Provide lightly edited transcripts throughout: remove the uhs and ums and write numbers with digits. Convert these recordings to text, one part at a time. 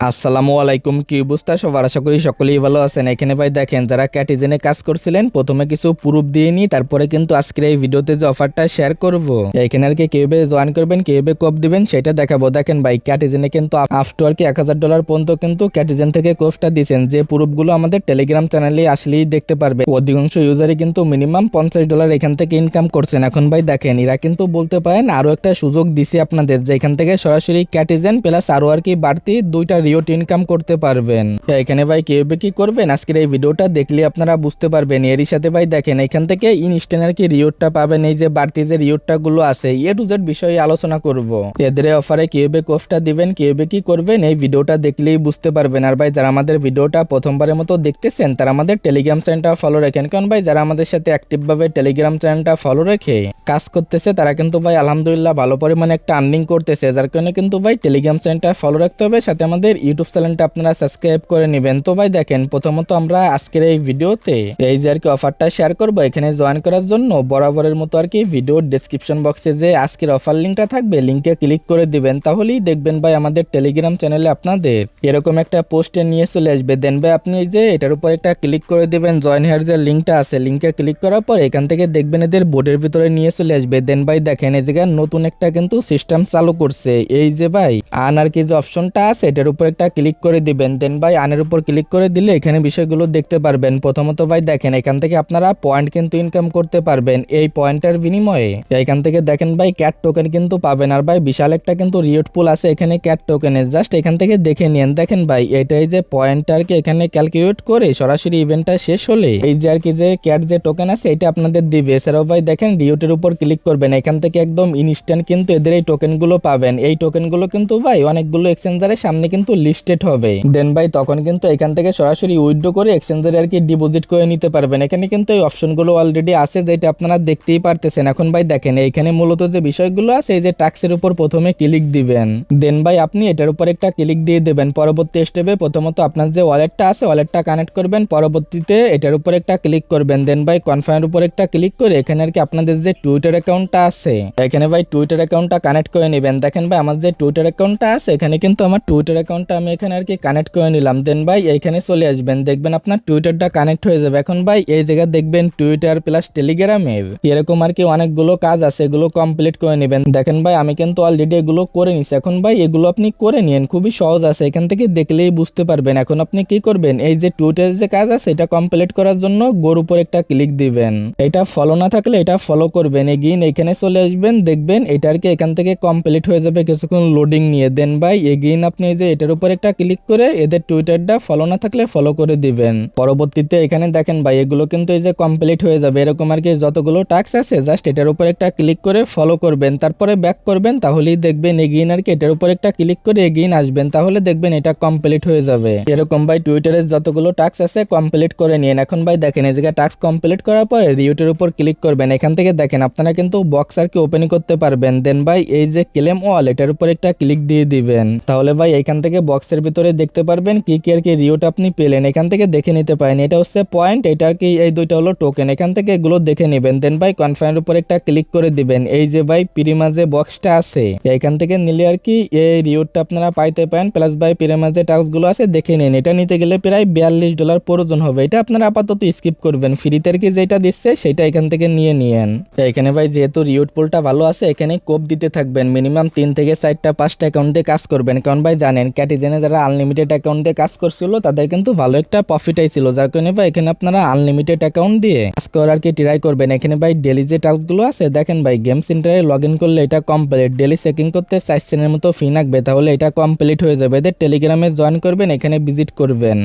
আসসালামু আলাইকুম, কি অবস্থা সবার? আশা করি সকলেই ভালো আছেন। এখানে ভাই দেখেন, যারা ক্যাটিজেনে কাজ করছিলেন প্রথমে কিছু প্রুফ দিয়ে নি, তারপরে কিন্তু আজকের এই ভিডিওতে যে অফারটা শেয়ার করব, এখানে আর কি কিভাবে জয়েন করবেন, কিভাবে কোপ দিবেন সেটা দেখাবো। দেখেন ভাই, ক্যাটিজেনে কিন্তু আফটার কি $1000 পর্যন্ত কিন্তু ক্যাটিজেন থেকে কোপটা দিচ্ছেন, যে প্রুফগুলো আমাদের টেলিগ্রাম চ্যানেলে আসলেই দেখতে পারবে। অধিকাংশ ইউজারই কিন্তু মিনিমাম $50 এখান থেকে ইনকাম করছেন। এখন ভাই দেখেন, এরা কিন্তু বলতে পারেন আরো একটা সুযোগ দিছি আপনাদের, যে এখান থেকে সরাসরি ক্যাটিজেন প্লাস আরো আর কি বাড়তি দুইটা রিওট ইনকাম করতে পারবেন। এখানে ভাই কিভাবে কি করবেন আজকের এই ভিডিওটা দেখলে আপনারা বুঝতে পারবেন। এরই সাথে ভাই দেখেন, এখান থেকে ইনস্ট্যান্ট আর কি রিওটটা পাবেন। এই যে বাড়তি যে রিওটটা গুলো আছে, এ টু জেড বিষয়ে আলোচনা করব। এদের অফারে কিভাবে কোপটা দিবেন, কিভাবে কি করবেন, এই ভিডিওটা দেখলেই বুঝতে পারবেন। আর ভাই যারা আমাদের ভিডিওটা প্রথমবারের মতো দেখতেছেন, তারা আমাদের টেলিগ্রাম চ্যানেলটা ফলো রাখেন। কারণ ভাই যারা আমাদের সাথে অ্যাক্টিভ ভাবে টেলিগ্রাম চ্যানেলটা ফলো রেখে কাজ করতেছে, তারা কিন্তু ভাই আলহামদুলিল্লাহ ভালো পরিমাণে একটা আর্নিং করতেছে। যার কারণে কিন্তু ভাই টেলিগ্রাম চ্যানেলটা ফলো রাখতে হবে, সাথে আমাদের ইউটিউব চ্যানেলটা আপনারা সাবস্ক্রাইব করে নেবেন। তো ভাই দেখেন, প্রথমত আমরা আজকের এই ভিডিওতে এই যে আর কি অফারটা শেয়ার করব, এখানে জয়েন করার জন্য বরাবরের মতো আর কি ভিডিওর ডেসক্রিপশন বক্সে যে আজকের অফার লিঙ্কটা থাকবে, লিঙ্কে ক্লিক করে দিবেন। তাহলেই দেখবেন ভাই আমাদের টেলিগ্রাম চ্যানেলে আপনাদের এরকম একটা পোস্টে নিয়ে চলে আসবে। দেন ভাই আপনি এই যে এটার উপর একটা ক্লিক করে দিবেন, জয়েন হেয়ার যে লিঙ্কটা আছে, লিঙ্কে ক্লিক করার পর এখান থেকে দেখবেন এদের বোর্ডের ভিতরে নিয়ে চলে আসবে। দেন ভাই দেখেন, এই জায়গায় নতুন একটা কিন্তু সিস্টেম চালু করছে। এই যে ভাই আন আর কি যে অপশনটা আছে, এটার উপর একটা ক্লিক করে দিবেন। দেন ভাই আনের উপর ক্লিক করে দিলে এখানে বিষয়গুলো দেখতে পারবেন। প্রথমত ভাই দেখেন, এখান থেকে আপনারা পয়েন্ট কিন্তু ইনকাম করতে পারবেন। এই পয়েন্টের বিনিময়ে এখান থেকে দেখেন ভাই ক্যাট টোকেন কিন্তু পাবেন। আর ভাই বিশাল একটা কিন্তু রিওট পুল আছে এখানে ক্যাট টোকেনের, জাস্ট এখান থেকে দেখে নিন। দেখেন ভাই, এটাই যে পয়েন্ট আর কি এখানে ক্যালকুলেট করে সরাসরি ইভেন্টটা শেষ হলে এই যে আর কি যে ক্যাট যে টোকেন আছে, এটা আপনাদের দিবে। এছাড়াও ভাই দেখেন, রিওটের উপর ক্লিক করবেন, এখান থেকে একদম ইনস্ট্যান্ট কিন্তু এদের এই টোকেনগুলো পাবেন। এই টোকেনগুলো কিন্তু ভাই অনেকগুলো এক্সচেঞ্জারের সামনে কিন্তু লিস্টেড হবে। দেন ভাই তখন কিন্তু এখান থেকে সরাসরি উইথড্র করে এক্সচেঞ্জারে আর কি ডিপোজিট করে নিতে পারবেন। এখানে কিন্তু এই অপশনগুলো অলরেডি আছে, যেটা আপনারা দেখতেই পারতেছেন। এখন ভাই দেখেন, এখানে মূলত যে বিষয়গুলো আছে, এই যে ট্যাক্সের উপর প্রথমে ক্লিক দিবেন। দেন ভাই আপনি এটার উপর একটা ক্লিক দিয়ে দেবেন। পরবর্তী স্টেপে প্রথমত আপনার যে ওয়ালেটটা আছে, ওয়ালেটটা কানেক্ট করবেন। পরবর্তীতে এটার উপর একটা ক্লিক করবেন। দেন ভাই কনফার্মের উপর একটা ক্লিক করে এখানে আর কি আপনাদের যে টুইটার অ্যাকাউন্টটা আছে, এখানে ভাই টুইটার অ্যাকাউন্টটা কানেক্ট করে নেবেন। দেখেন ভাই, আমার যে টুইটার অ্যাকাউন্টটা আছে, এখানে কিন্তু আমার টুইটার অ্যাকাউন্টটা আমি এখানে আর কি কানেক্ট করে নিলাম। দেন ভাই এইখানে চলে আসবেন, দেখবেন আপনার টুইটারটা কানেক্ট হয়ে যাবে। এখন ভাই এই জায়গায় দেখবেন টুইটার প্লাস টেলিগ্রামের এরকম আর কি অনেকগুলো কাজ আছে, এগুলো কমপ্লিট করে নেবেন। দেখেন ভাই আমি কিন্তু অলরেডি এগুলো করে নিছি। এখন ভাই এগুলো আপনি করে নিন, খুবই সহজ আছে, এখান থেকে দেখলেই বুঝতে পারবেন। এখন আপনি কি করবেন, এই যে টুইটারের যে কাজ আছে, এটা কমপ্লিট করার জন্য গোর উপর একটা ক্লিক দিবেন। এটা ফলো না থাকলে এটা ফলো করবেন। এগিন এখানে চলে আসবেন, দেখবেন এটা আর কি এখান থেকে কমপ্লিট হয়ে যাবে কিছুক্ষণ লোডিং নিয়ে। দেন ভাই এগিন আপনি এই যে এটার উপর একটা ক্লিক করে এদের টুইটারটা ফলো না থাকলে ফলো করে দিবেন। পরবর্তীতে এখানে দেখেন ভাই, এগুলো কিন্তু এই যে কমপ্লিট হয়ে যাবে। এরকম আর কি যতগুলো টাস্ক আছে, জাস্ট এটার উপর একটা ক্লিক করে ফলো করবেন, তারপরে ব্যাক করবেন। তাহলেই দেখবেন এগিন আর কি এটার উপর একটা ক্লিক করে এগিন আসবেন, তাহলে দেখবেন এটা কমপ্লিট হয়ে যাবে। এরকম ভাই টুইটারের যতগুলো টাস্ক আছে কমপ্লিট করে নিন। এখন ভাই দেখেন, এই জায়গায় টাস্ক কমপ্লিট করার পরে রিউটের উপর ক্লিক করবেন। এখান থেকে দেখেন আপনারা কিন্তু বক্স আর কি ওপেন করতে পারবেন। দেন ভাই এই যে ক্লেম অল, এটার উপর একটা ক্লিক দিয়ে দিবেন। তাহলে ভাই এখান থেকে বক্সের ভিতরে দেখতে পারবেন কি কি আর কি রিওট আপনি পেলেন, এখান থেকে দেখে নিতে পারেন। এটা হচ্ছে পয়েন্ট, এটা আর কি এই দুইটা হলো টোকেন, এখান থেকে এগুলো দেখে নেবেন। দেন ভাই কনফার্মের উপর একটা ক্লিক করে দিবেন। এই যে ভাই প্রিমা যে বক্সটা আছে, এখান থেকে নিলে আর কি এই রিওটটা আপনারা পাইতে পারেন। প্লাস ভাই প্রিমা যে টাস্ক গুলো আছে দেখে নিন, এটা নিতে গেলে প্রায় $42 প্রয়োজন হবে। এটা আপনারা আপাতত স্কিপ করবেন, ফ্রিতে আর কি যেটা দিচ্ছে সেটা এখান থেকে নিয়ে নিয়েন। এখানে ভাই যেহেতু রিওট পুলটা ভালো আছে, এখানে কোপ দিতে থাকবেন। মিনিমাম 3 থেকে 4টা 5টা অ্যাকাউন্ট দিয়ে কাজ করবেন। কারণ ভাই জানেন, ক্যাটিজেনে যারা আনলিমিটেড অ্যাকাউন্ট দিয়ে কাজ করছিল, তাদের কিন্তু ভালো একটা প্রফিট আইছিল। যার কারণে ভাই এখানে আপনারা আনলিমিটেড অ্যাকাউন্ট দিয়ে কাজ করার আর কি ট্রাই করবেন। এখানে ভাই ডেলি যে টাস্কগুলো আছে, দেখেন ভাই গেম সেন্টারে লগ ইন করলে এটা কমপ্লিট। ডেলি চেকিং করতে 4 সেন্টের মতো ফি লাগবে, তাহলে এটা কমপ্লিট হয়ে যাবে। এদের টেলিগ্রামে জয়েন করবেন, এখানে ভিজিট করবেন।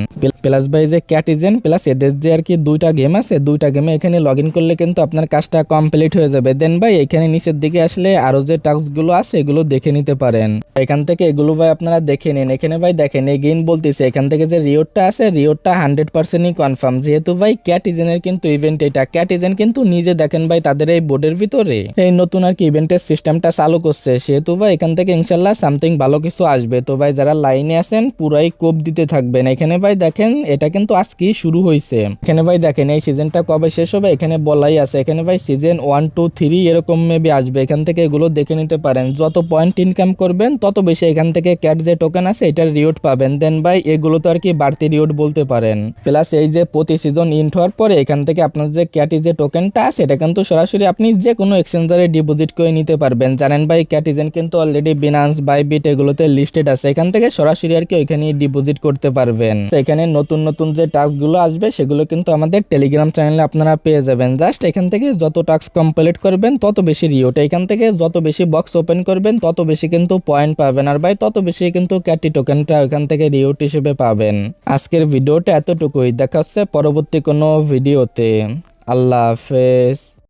প্লাস ভাই যে ক্যাটিজেন প্লাস এদের যে আর কি দুইটা গেম আছে, দুইটা গেমে এখানে লগ ইন করলে কিন্তু আপনার কাজটা কমপ্লিট হয়ে যাবে। দেন ভাই এখানে নিচের দিকে আসলে আরো যে টাস্কগুলো আছে, এগুলো দেখে নিতে পারেন। এখান থেকে এগুলো ভাই আপনারা দেখে নিন। এখানে ভাই দেখেন এগেইন বলতেছে, এখান থেকে যে রিওটটা আছে, রিওটটা 100%ই কনফার্ম। যেহেতু ভাই ক্যাটিজেনের কিন্তু ইভেন্ট, এটা ক্যাটিজেন কিন্তু নিজে দেখেন ভাই তাদের এই বোর্ডের ভিতরে এই নতুন আর কি ইভেন্টের সিস্টেমটা চালু করছে। সেহেতু ভাই এখান থেকে ইনশাল্লাহ সামথিং ভালো কিছু আসবে। তো ভাই যারা লাইনে আছেন পুরাই কোপ দিতে থাকবেন। এখানে ভাই দেখেন, এটা কিন্তু আজকেই শুরু হয়েছে। এখানে ভাই দেখেন এই সিজনটা কবে শেষ হবে এখানে বলাই আছে। এখানে ভাই সিজন 1, 2, 3 এরকম মেবি আসবে। এখান থেকে এগুলো দেখে নিতে পারেন। যত পয়েন্ট ইনকাম করবেন তত বেশি এখান থেকে ক্যাট যে টোকেন আছে এটার রিওট পাবেন। দেন ভাই এগুলো তো আর কি বাড়তি রিওট বলতে পারেন। প্লাস এই যে প্রতি সিজন ইন্ট হওয়ার পরে এখান থেকে আপনার যে ক্যাটি যে টোকেনটা আছে এটা কিন্তু সরাসরি আপনি যে কোনো এক্সচেঞ্জারে ডিপোজিট করে নিতে পারবেন। জানেন ভাই ক্যাটিজেন কিন্তু অলরেডি বিনান্স বাইবিট এগুলোতে লিস্টেড আছে, এখান থেকে সরাসরি আর কি ওইখানে ডিপোজিট করতে পারবেন। তো এখানে নতুন নতুন যে টাস্কগুলো আসবে সেগুলো কিন্তু আমাদের টেলিগ্রাম চ্যানেলে আপনারা পেয়ে যাবেন। জাস্ট এখান থেকে যত টাস্ক কমপ্লিট করবেন তত বেশি রিওট, এখান থেকে যত বেশি বক্স ওপেন করবেন তত বেশি কিন্তু পয়েন্ট পাবেন, আর ভাই তত বেশি কিন্তু ক্যাটি টোকেনটা ওখান থেকে রিওট হিসেবে পাবেন। আজকের ভিডিওটা এতটুকুই, দেখা হচ্ছে পরবর্তী কোনো ভিডিওতে। আল্লাহ হাফেজ।